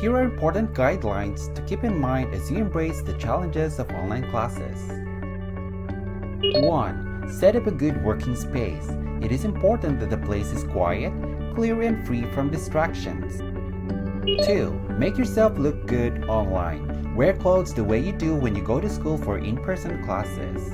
Here are important guidelines to keep in mind as you embrace the challenges of online classes. 1. Set up a good working space. It is important that the place is quiet, clear, and free from distractions. 2. Make yourself look good online. Wear clothes the way you do when you go to school for in-person classes.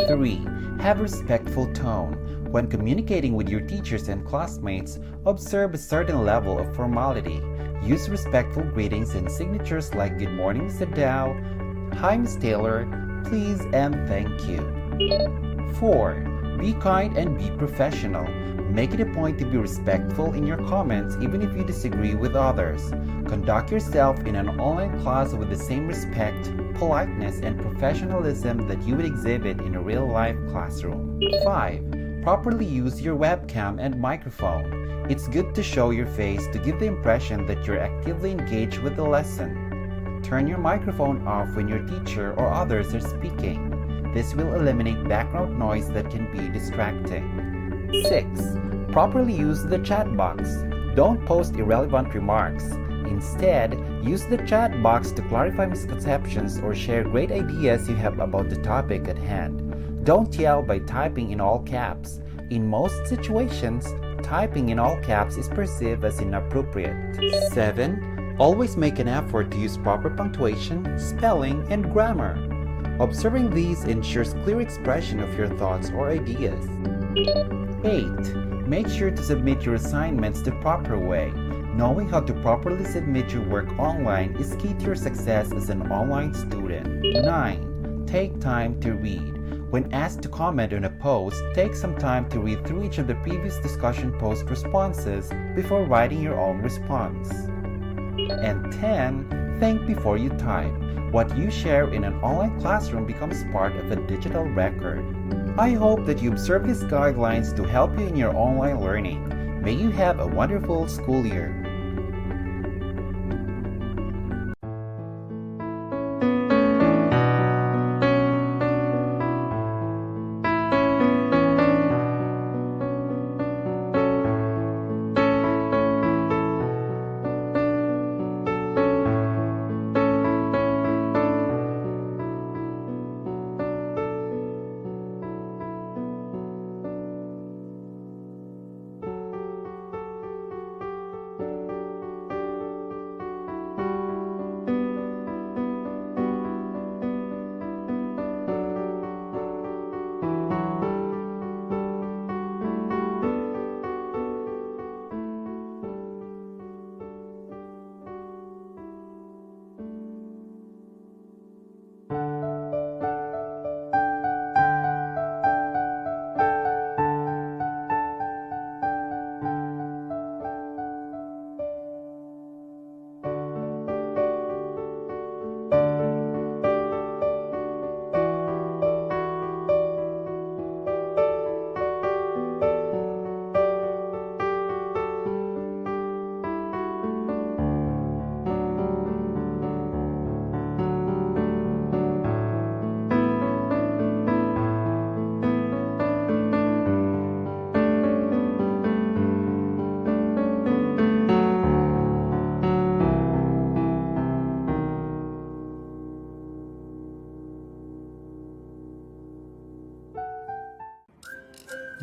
3. Have a respectful tone. When communicating with your teachers and classmates, observe a certain level of formality. Use respectful greetings and signatures like Good morning, Mr. Dow, Hi, Ms. Taylor, please, and thank you. 4. Be kind and be professional. Make it a point to be respectful in your comments even if you disagree with others. Conduct yourself in an online class with the same respect, politeness, and professionalism that you would exhibit in a real-life classroom. 5. Properly use your webcam and microphone. It's good to show your face to give the impression that you're actively engaged with the lesson. Turn your microphone off when your teacher or others are speaking. This will eliminate background noise that can be distracting. 6. Properly use the chat box. Don't post irrelevant remarks. Instead, use the chat box to clarify misconceptions or share great ideas you have about the topic at hand. Don't yell by typing in all caps. In most situations, typing in all caps is perceived as inappropriate. 7. Always make an effort to use proper punctuation, spelling, and grammar. Observing these ensures clear expression of your thoughts or ideas. 8. Make sure to submit your assignments the proper way. Knowing how to properly submit your work online is key to your success as an online student. 9. Take time to read. When asked to comment on a post, take some time to read through each of the previous discussion post responses before writing your own response. And 10. Think before you type. What you share in an online classroom becomes part of a digital record. I hope that you observe these guidelines to help you in your online learning. May you have a wonderful school year.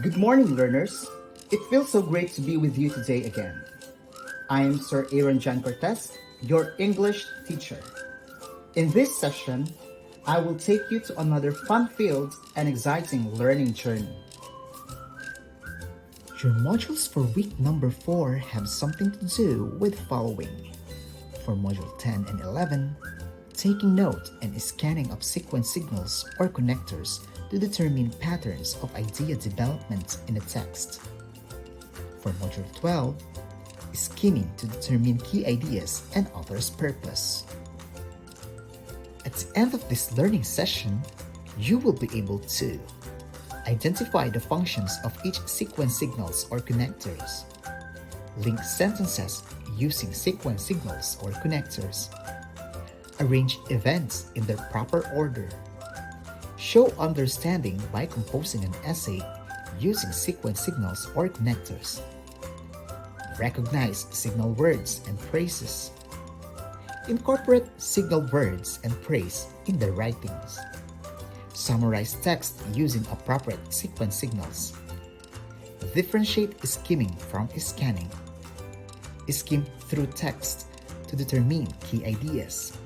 Good morning, learners. It feels so great to be with you today again. I am Sir Aaron Jan Cortez, your English teacher. In this session, I will take you to another fun-filled and exciting learning journey. Your modules for week number 4 have something to do with following. For module 10 and 11, taking note and scanning of sequence signals or connectors to determine patterns of idea development in a text. For module 12, skimming to determine key ideas and author's purpose. At the end of this learning session, you will be able to identify the functions of each sequence signals or connectors, link sentences using sequence signals or connectors, arrange events in their proper order, show understanding by composing an essay using sequence signals or connectors, Recognize signal words and phrases. Incorporate signal words and phrase in the writings. Summarize text using appropriate sequence signals. Differentiate skimming from scanning. Skim through text to determine key ideas.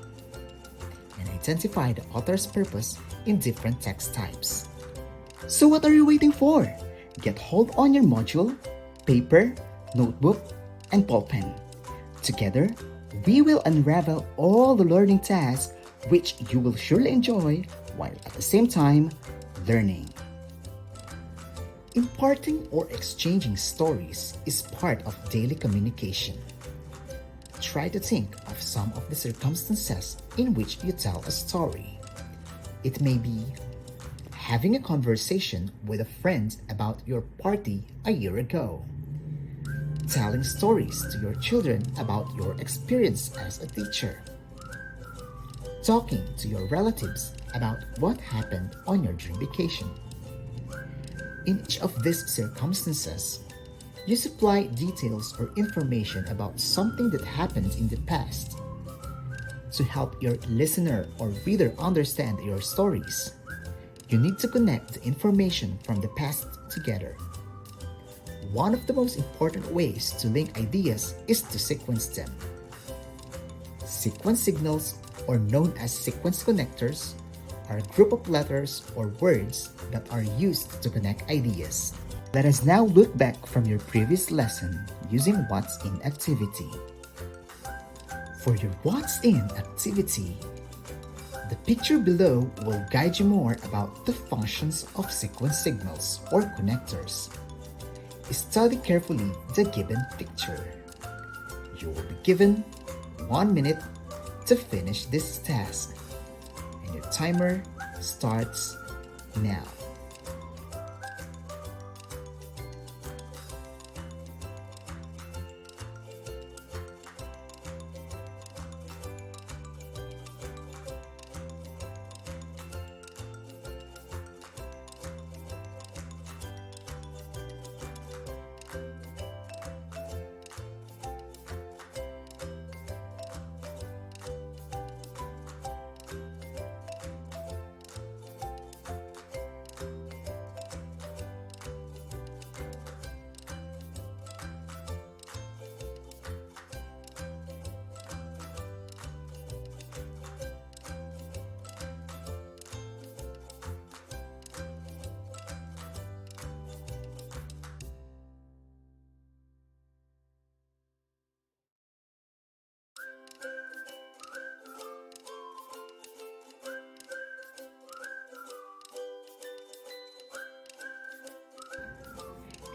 And identify the author's purpose in different text types. So what are you waiting for? Get hold on your module, paper, notebook, and ballpen. Together, we will unravel all the learning tasks which you will surely enjoy while at the same time learning. Imparting or exchanging stories is part of daily communication. Try to think of some of the circumstances in which you tell a story. It may be having a conversation with a friend about your party a year ago, telling stories to your children about your experience as a teacher, talking to your relatives about what happened on your dream vacation. In each of these circumstances, you supply details or information about something that happened in the past. To help your listener or reader understand your stories, you need to connect the information from the past together. One of the most important ways to link ideas is to sequence them. Sequence signals, or known as sequence connectors, are a group of letters or words that are used to connect ideas. Let us now look back from your previous lesson using What's In activity. For your What's In activity, the picture below will guide you more about the functions of sequence signals or connectors. Study carefully the given picture. You will be given 1 minute to finish this task, and your timer starts now.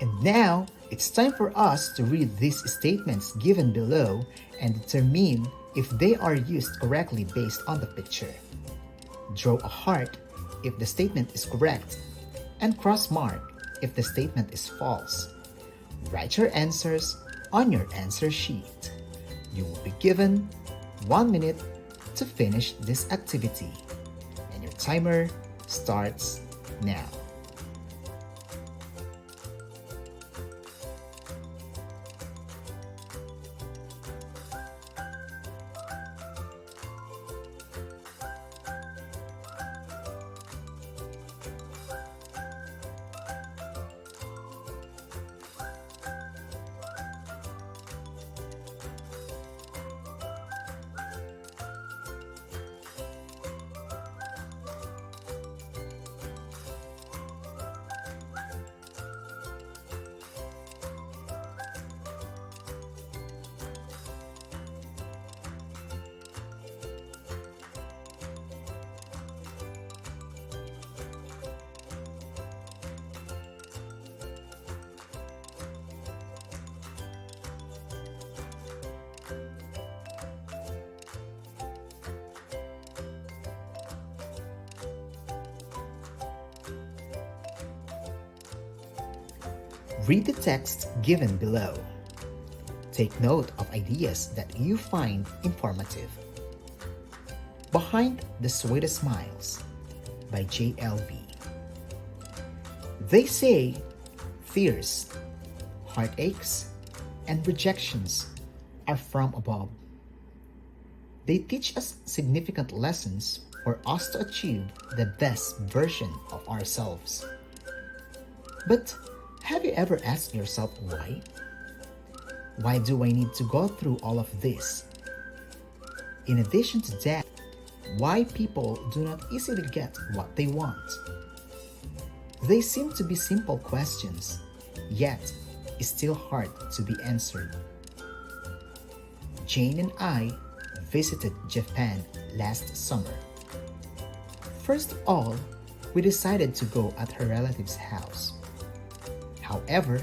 And now, it's time for us to read these statements given below and determine if they are used correctly based on the picture. Draw a heart if the statement is correct, and cross mark if the statement is false. Write your answers on your answer sheet. You will be given 1 minute to finish this activity, and your timer starts now. Read the text given below. Take note of ideas that you find informative. Behind the Sweetest Smiles by JLV. They say fears, heartaches, and rejections are from above. They teach us significant lessons for us to achieve the best version of ourselves. But have you ever asked yourself why? Why do I need to go through all of this? In addition to that, why people do not easily get what they want? They seem to be simple questions, yet still hard to be answered. Jane and I visited Japan last summer. First of all, we decided to go at her relative's house. However,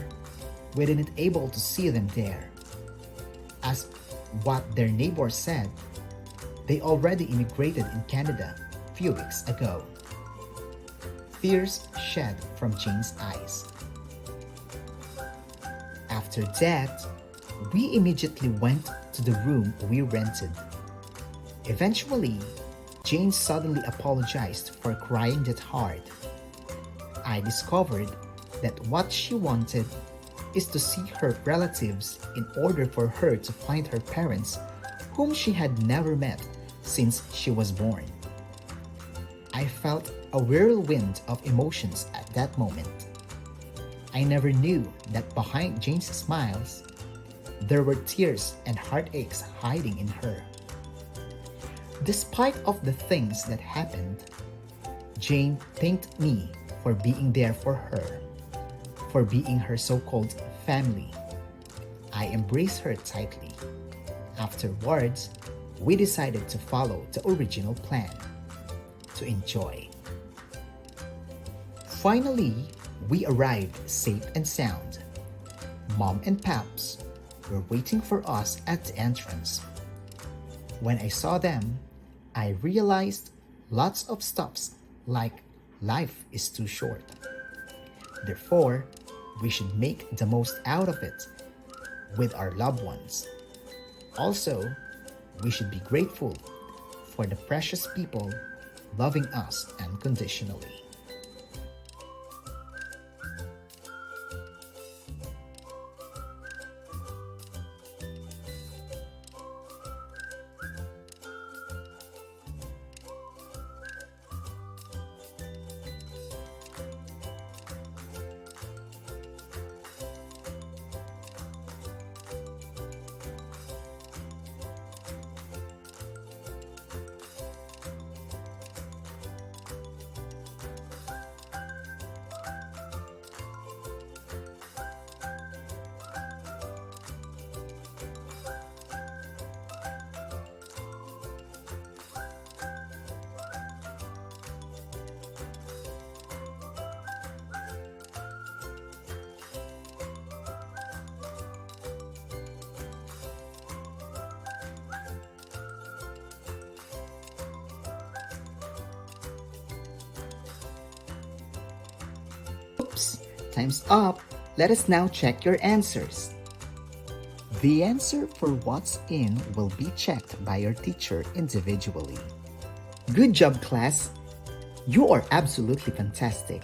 we didn't able to see them there. As what their neighbors said, they already immigrated in Canada a few weeks ago. Tears shed from Jane's eyes. After that, we immediately went to the room we rented. Eventually, Jane suddenly apologized for crying that hard. I discovered that what she wanted is to see her relatives in order for her to find her parents, whom she had never met since she was born. I felt a whirlwind of emotions at that moment. I never knew that behind Jane's smiles, there were tears and heartaches hiding in her. Despite of the things that happened, Jane thanked me for being there for her, for being her so-called family. I embraced her tightly. Afterwards, we decided to follow the original plan, to enjoy. Finally, we arrived safe and sound. Mom and Paps were waiting for us at the entrance. When I saw them, I realized lots of stuffs like life is too short. Therefore, we should make the most out of it with our loved ones. Also, we should be grateful for the precious people loving us unconditionally. Oops, time's up. Let us now check your answers. The answer for what's in will be checked by your teacher individually. Good job, class. You are absolutely fantastic.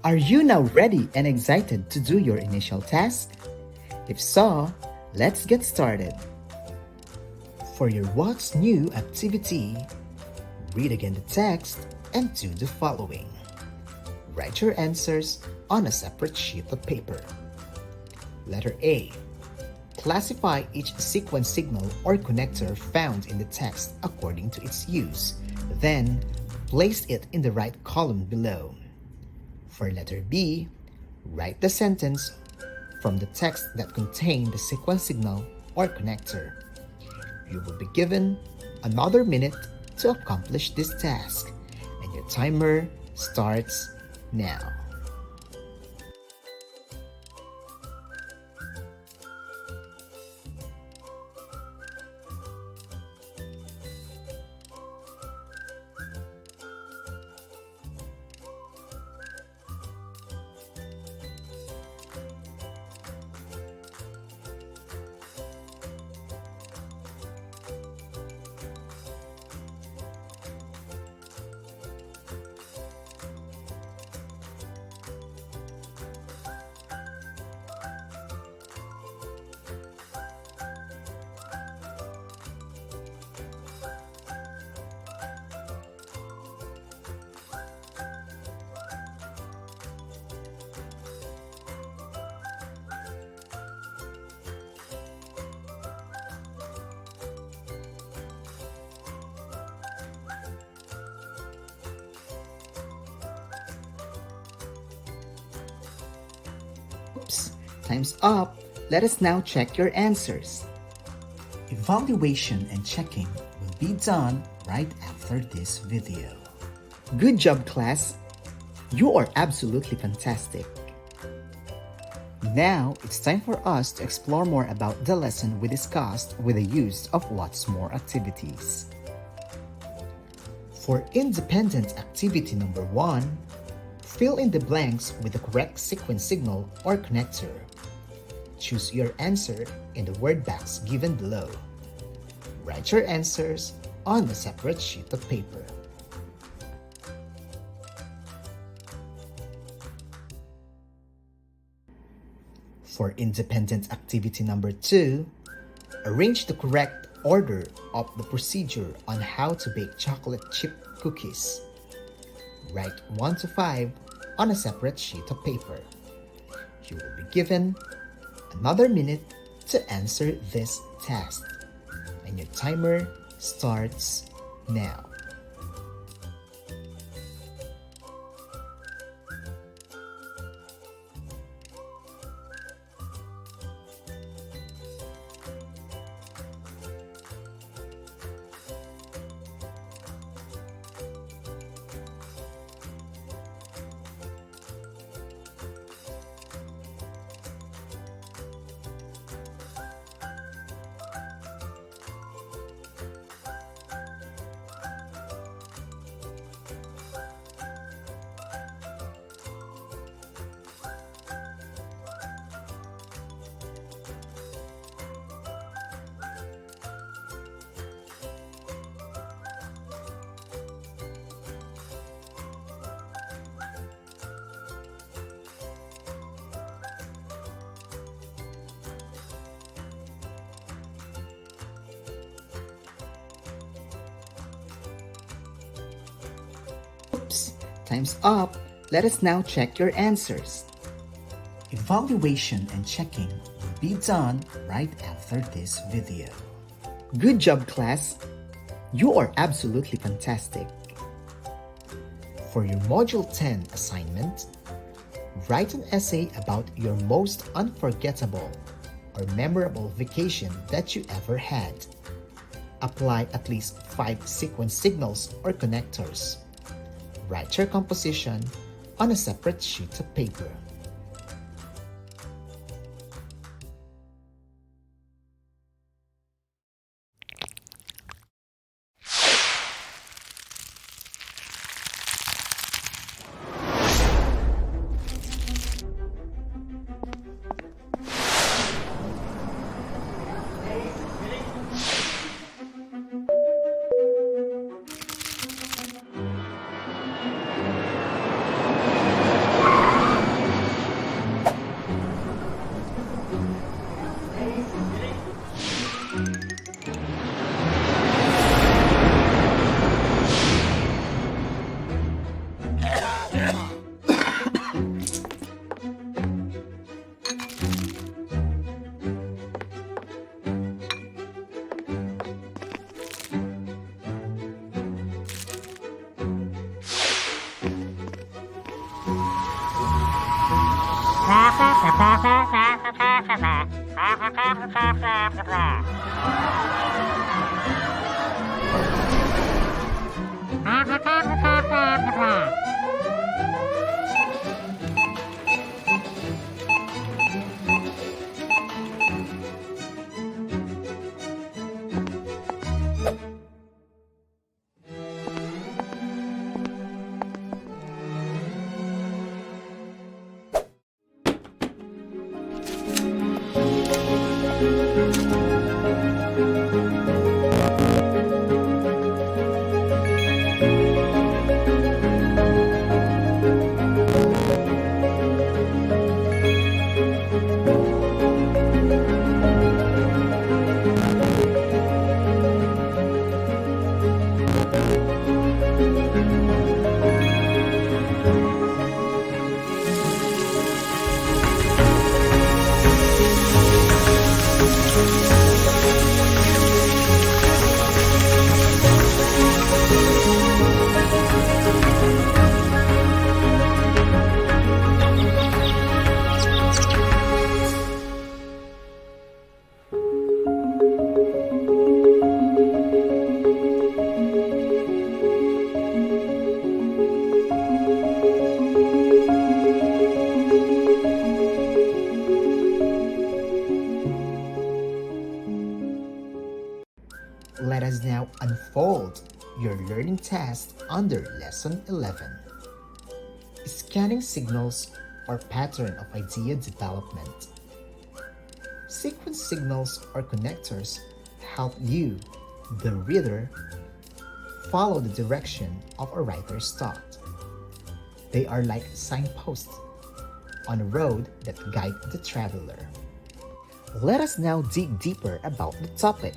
Are you now ready and excited to do your initial task? If so, let's get started. For your What's New activity, read again the text and do the following. Write your answers on a separate sheet of paper. Letter A. Classify each sequence signal or connector found in the text according to its use. Then, place it in the right column below. For letter B, write the sentence from the text that contained the sequence signal or connector. You will be given another minute to accomplish this task, and your timer starts now. Oops, time's up. Let us now check your answers. Evaluation and checking will be done right after this video. Good job, class! You are absolutely fantastic. Now, it's time for us to explore more about the lesson we discussed with the use of What's More activities. For independent activity number 1, fill in the blanks with the correct sequence signal or connector. Choose your answer in the word box given below. Write your answers on a separate sheet of paper. For independent activity number 2, arrange the correct order of the procedure on how to bake chocolate chip cookies. Write 1 to 5 on a separate sheet of paper. You will be given another minute to answer this task, and your timer starts now. Oops, time's up. Let us now check your answers. Evaluation and checking will be done right after this video. Good job, class! You are absolutely fantastic. For your Module 10 assignment, write an essay about your most unforgettable or memorable vacation that you ever had. Apply at least 5 sequence signals or connectors. Write your composition on a separate sheet of paper. now unfold your learning task under Lesson 11. Scanning signals or pattern of idea development. Sequence signals or connectors help you, the reader, follow the direction of a writer's thought. They are like signposts on a road that guide the traveler. Let us now dig deeper about the topic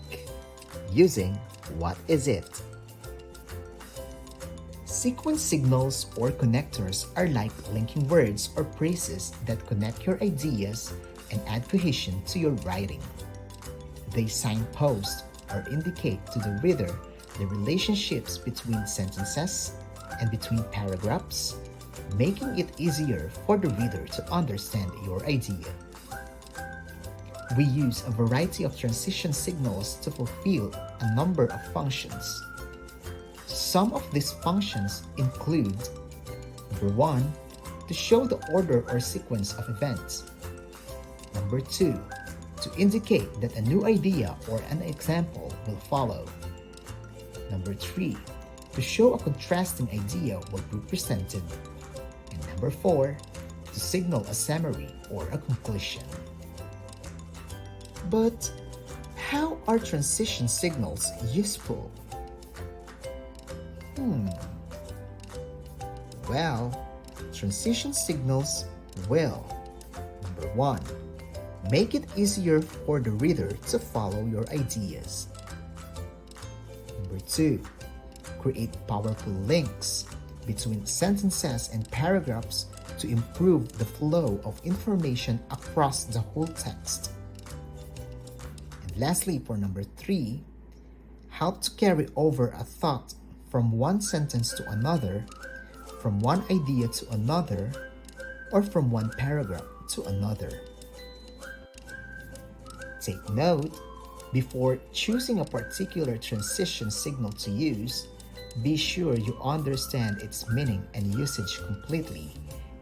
using What is it? Sequence signals or connectors are like linking words or phrases that connect your ideas and add cohesion to your writing. They signpost or indicate to the reader the relationships between sentences and between paragraphs, making it easier for the reader to understand your idea. We use a variety of transition signals to fulfill a number of functions. Some of these functions include: number 1, to show the order or sequence of events. Number 2, to indicate that a new idea or an example will follow. Number 3, to show a contrasting idea will be presented. And number 4, to signal a summary or a conclusion. But how are transition signals useful? Well, transition signals will: number 1, make it easier for the reader to follow your ideas. Number 2, create powerful links between sentences and paragraphs to improve the flow of information across the whole text. And lastly, for number 3, help to carry over a thought from one sentence to another, from one idea to another, or from one paragraph to another. Take note, before choosing a particular transition signal to use, be sure you understand its meaning and usage completely,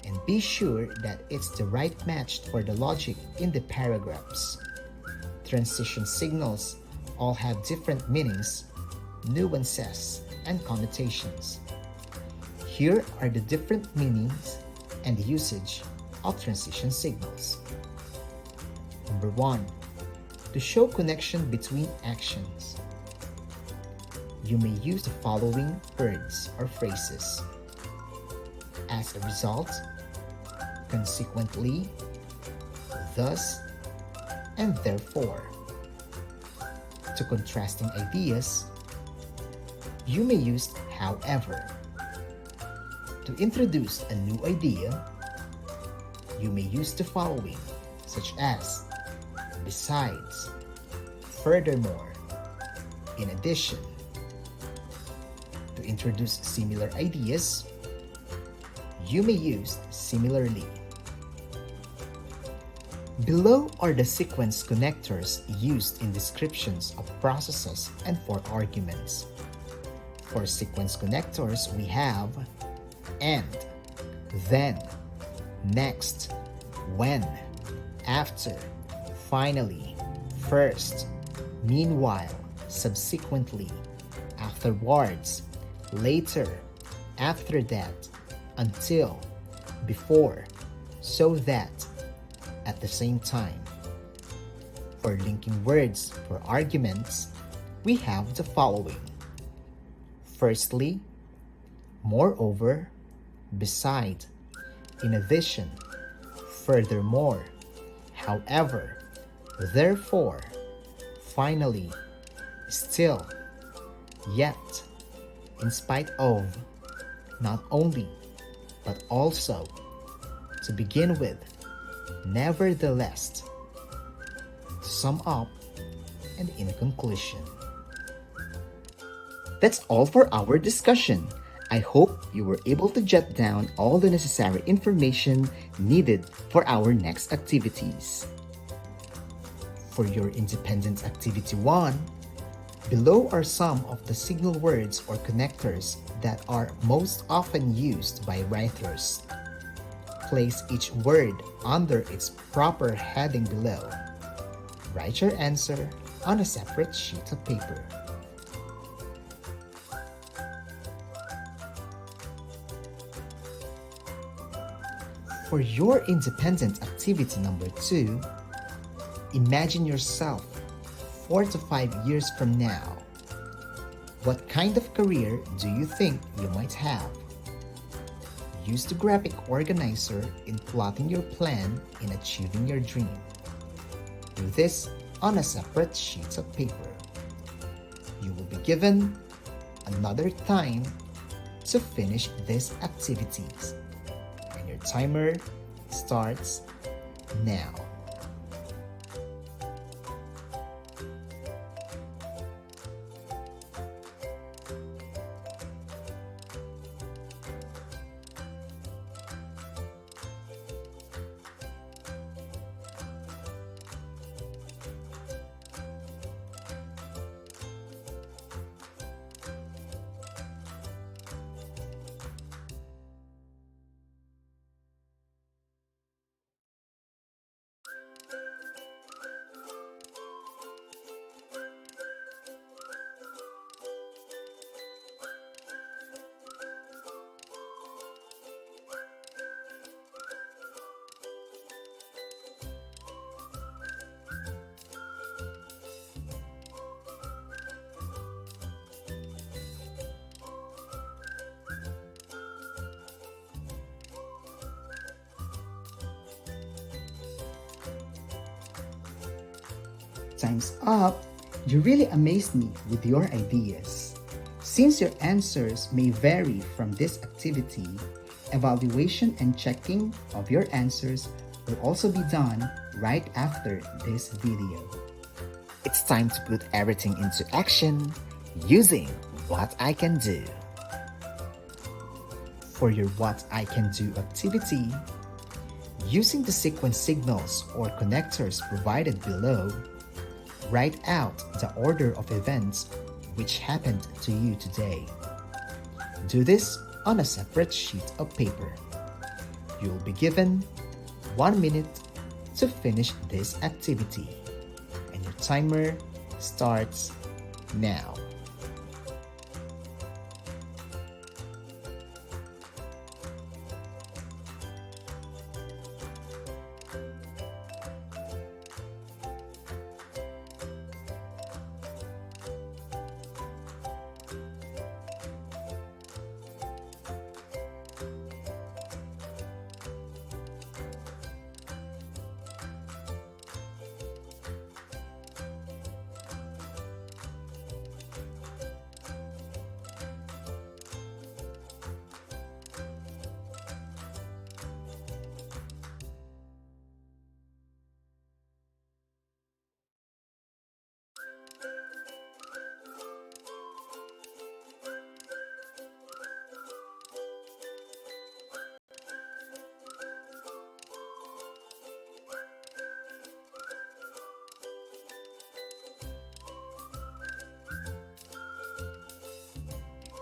and be sure that it's the right match for the logic in the paragraphs. Transition signals all have different meanings, nuances, and connotations. Here are the different meanings and usage of transition signals. Number 1, to show connection between actions. You may use the following words or phrases: as a result, consequently, thus, and therefore. To contrasting ideas, you may use however. To introduce a new idea, you may use the following, such as besides, furthermore, in addition. To introduce similar ideas, you may use similarly. Below are the sequence connectors used in descriptions of processes and for arguments. For sequence connectors, we have and, then, next, when, after, finally, first, meanwhile, subsequently, afterwards, later, after that, until, before, so that, at the same time. For linking words for arguments, we have the following: firstly, moreover, beside, in addition, furthermore, however, therefore, finally, still, yet, in spite of, not only, but also, to begin with, nevertheless, to sum up, and in conclusion. That's all for our discussion. I hope you were able to jot down all the necessary information needed for our next activities. For your independent activity 1, below are some of the signal words or connectors that are most often used by writers. Place each word under its proper heading below. Write your answer on a separate sheet of paper. For your independent activity number 2, imagine yourself 4 to 5 years from now. What kind of career do you think you might have? Use the graphic organizer in plotting your plan in achieving your dream. Do this on a separate sheet of paper. You will be given another time to finish these activities, and your timer starts now. Time's up! You really amazed me with your ideas. Since your answers may vary from this activity, evaluation and checking of your answers will also be done right after this video. It's time to put everything into action using What I Can Do. For your What I Can Do activity, using the sequence signals or connectors provided below, write out the order of events which happened to you today. Do this on a separate sheet of paper. You will be given 1 minute to finish this activity, and your timer starts now.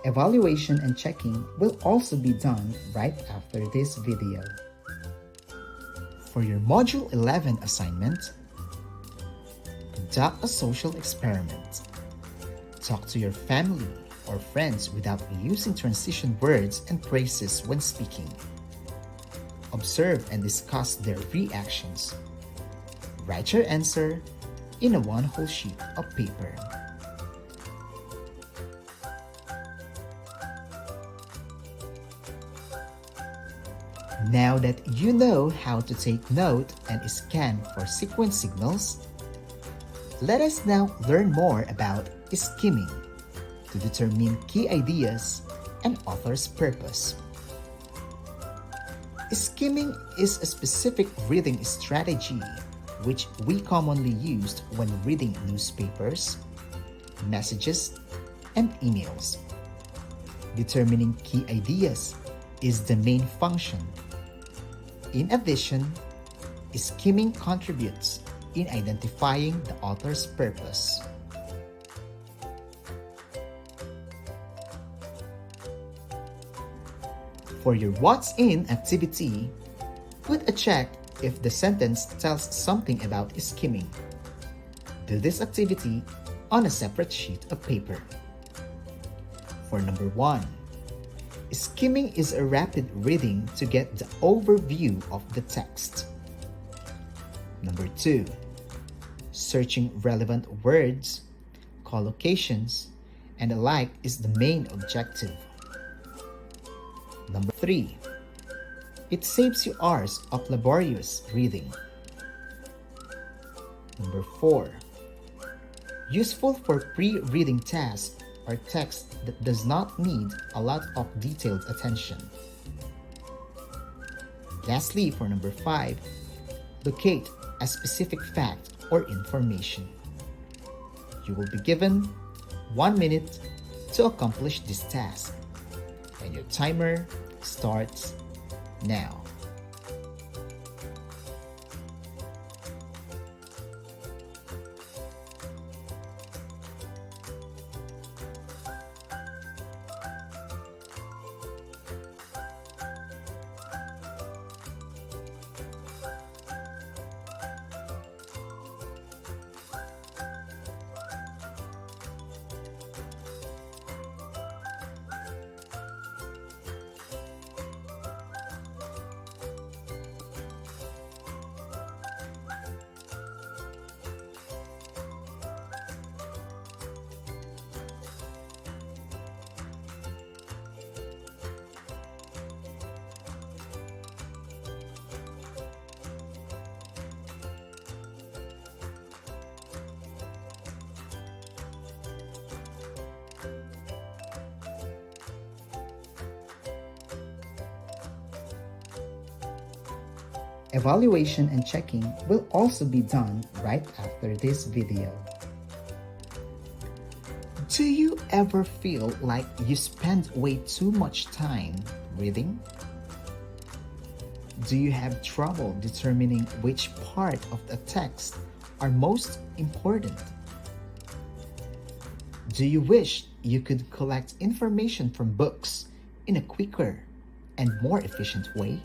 Evaluation and checking will also be done right after this video. For your Module 11 assignment, conduct a social experiment. Talk to your family or friends without using transition words and phrases when speaking. Observe and discuss their reactions. Write your answer in a one whole sheet of paper. Now that you know how to take note and scan for sequence signals, let us now learn more about skimming to determine key ideas and author's purpose. Skimming is a specific reading strategy which we commonly use when reading newspapers, messages, and emails. Determining key ideas is the main function. In addition, skimming contributes in identifying the author's purpose. For your What's In activity, put a check if the sentence tells something about skimming. Do this activity on a separate sheet of paper. For number 1, Skimming is a rapid reading to get the overview of the text. Number 2. Searching relevant words, collocations, and the like is the main objective. Number 3. It saves you hours of laborious reading. Number 4. Useful for pre-reading tasks or text that does not need a lot of detailed attention. Lastly, for number 5, locate a specific fact or information. You will be given 1 minute to accomplish this task, and your timer starts now. Evaluation and checking will also be done right after this video. Do you ever feel like you spend way too much time reading? Do you have trouble determining which part of the text are most important? Do you wish you could collect information from books in a quicker and more efficient way?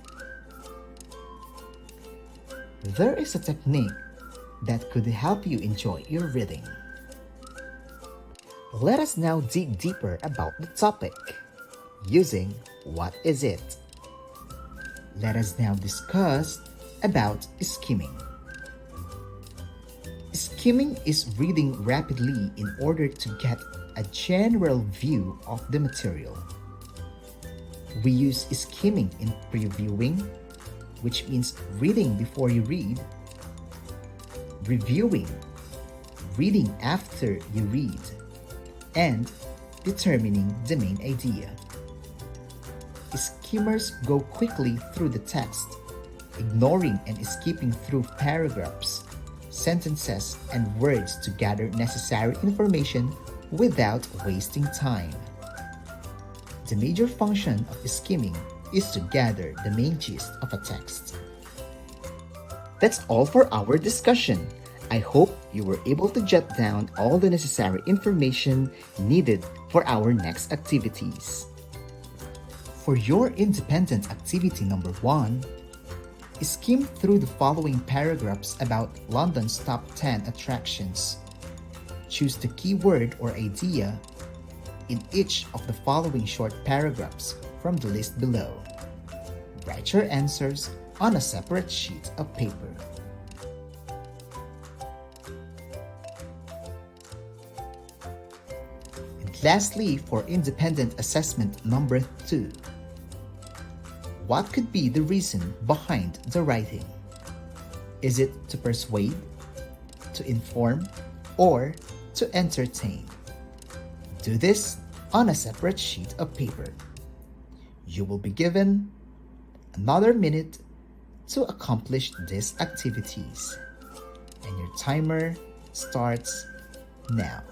There is a technique that could help you enjoy your reading. Let us now dig deeper about the topic, using what is it? Let us now discuss about skimming. Skimming is reading rapidly in order to get a general view of the material. We use skimming in previewing, which means reading before you read, reviewing, reading after you read, and determining the main idea. Skimmers go quickly through the text, ignoring and skipping through paragraphs, sentences, and words to gather necessary information without wasting time. The major function of skimming is to gather the main gist of a text. That's all for our discussion. I hope you were able to jot down all the necessary information needed for our next activities. For your independent activity number 1, skim through the following paragraphs about London's top 10 attractions. Choose the keyword or idea in each of the following short paragraphs from the list below. Write your answers on a separate sheet of paper. And lastly, for independent assessment number 2, what could be the reason behind the writing? Is it to persuade, to inform, or to entertain? Do this on a separate sheet of paper. You will be given another minute to accomplish these activities, and your timer starts now.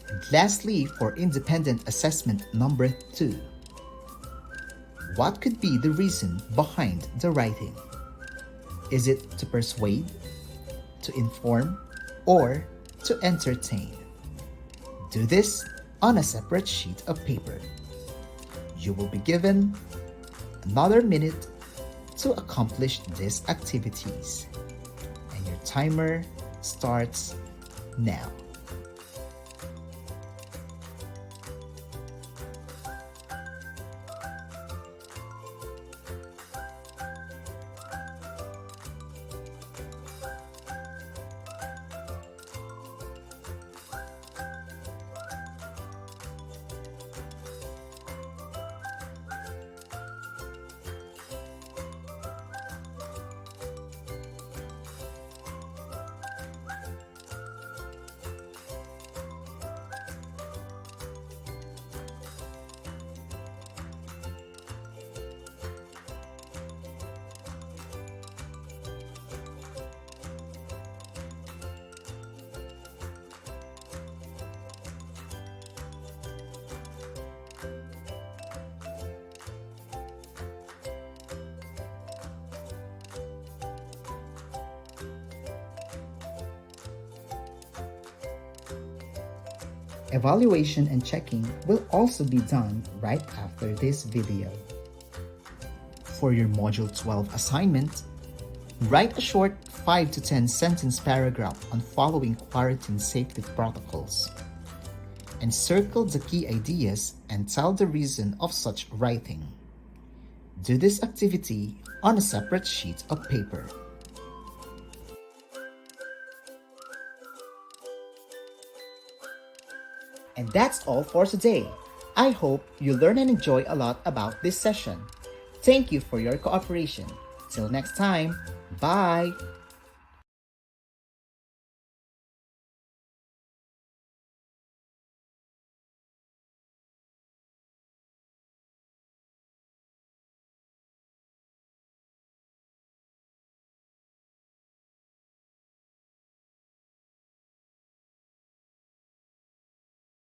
And lastly, for independent assessment number 2, what could be the reason behind the writing? Is it to persuade, to inform, or to entertain? Do this on a separate sheet of paper. You will be given another minute to accomplish these activities, and your timer starts now. Evaluation and checking will also be done right after this video. For your Module 12 assignment, write a short 5 to 10 sentence paragraph on following quarantine safety protocols. And circle the key ideas and tell the reason of such writing. Do this activity on a separate sheet of paper. And that's all for today. I hope you learn and enjoy a lot about this session. Thank you for your cooperation. Till next time, bye!